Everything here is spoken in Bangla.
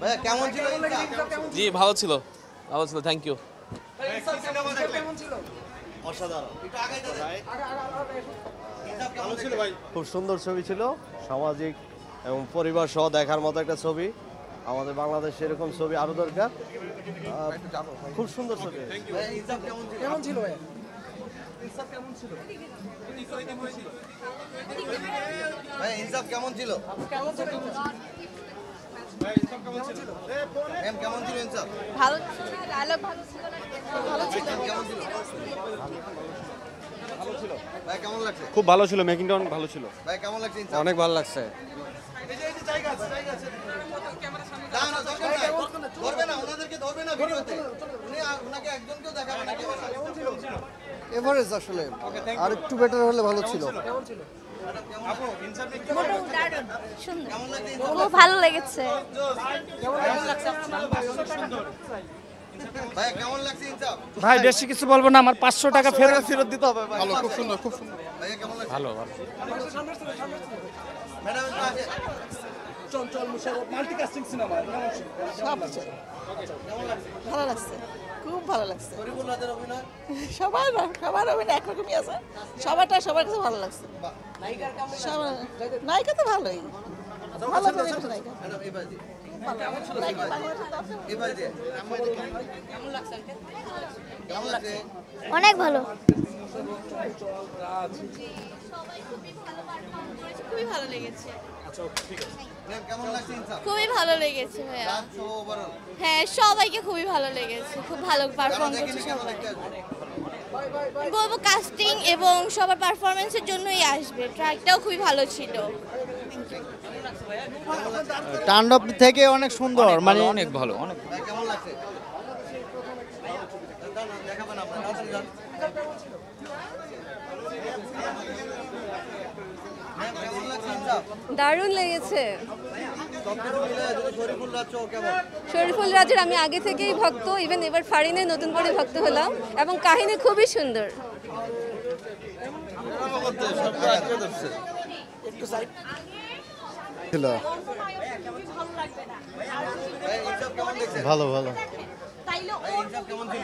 ভাইয়া কেমন ছিল? জি ভালো ছিল, থ্যাংক ইউ। অসাধারণ। খুব সুন্দর ছবি ছিল, সামাজিক এবং পরিবার সহ দেখার মতো একটা ছবি। আমাদের বাংলাদেশে এরকম ছবি আরো দরকার। খুব সুন্দর ছবি। কেমন ছিল ভাই? ভাই ইনসাফ কেমন ছিল? ম্যাম কেমন ছিল ইনসাফ? ভালো ছিল, ডায়লগ ভালো ছিল, ভালো ছিল। কেমন ছিল? ভাই কেমন লাগছে? খুব ভালো ছিল, মেকিংটা অনেক ভালো ছিল। ভাই কেমন লাগছে ইনসাফ? অনেক ভালো লাগছে। ধরবে না, ওনাদেরকে ধরবে না ভিডিওতে। উনি ওনাকে একজনকেও দেখাবে না। এভারেজ আসলে আর একটু বেটার হলে ভালো ছিল। খুব ভালো লেগেছে। ভাই কেমন লাগছে ইনসাফ? ভাই বেশি কিছু বলবো না, আমার 500 টাকা ফেরত দিতে হবে। ভালো, খুব সুন্দর, খুব সুন্দর। ভাইয়া কেমন লাগছে? ভালো ম্যাডাম একটু আসে। ভালো লাগছে, খুব ভালো লাগছে। শরীফুল্লাহদের অভিনয় সবার অভিনয় একরকমই আছে, সবার কাছে ভালো লাগছে। নায়িকা তো ভালোই, ভালো নায়িকা। ম্যাডাম এই বাজি কেমন লাগছে? অনেক ভালো। খুবই ভালো লেগেছে। ম্যাম কেমন লাগছে ইনসাফ? খুবই ভালো লেগেছে ভাইয়া। রাত সহ ওভারঅল হ্যাঁ, সবাইকে খুবই ভালো লেগেছে, খুব ভালো পারফর্ম দেখিনি করছে কেন সবাই। দেখতে আসবে? বলবো কাস্টিং এবং সবার পারফরমেন্সের জন্যই আসবে। ট্র্যাকটাও খুবই ভালো ছিল। তাণ্ডব থেকে অনেক সুন্দর, মানে অনেক ভালো, অনেক ভাই কেমন লাগছে? দেখাবেন আপনার ম্যাম কেমন লাগছে ইনসাফ? দারুণ লেগেছে। সবকিছু মিলে যদি শরীফুল্লাহ চো কেমন? শরীফুল রাজের আমি আগে থেকেই ভক্ত, ইভেন এবার ফারিনে নতুন করে ভক্ত হলাম, এবং কাহিনী খুবই সুন্দর। ছিল ভাই ইনসাফ কেমন দেখছেন? ভালো ভালো। ভাই ইনসাফ কেমন ছিল?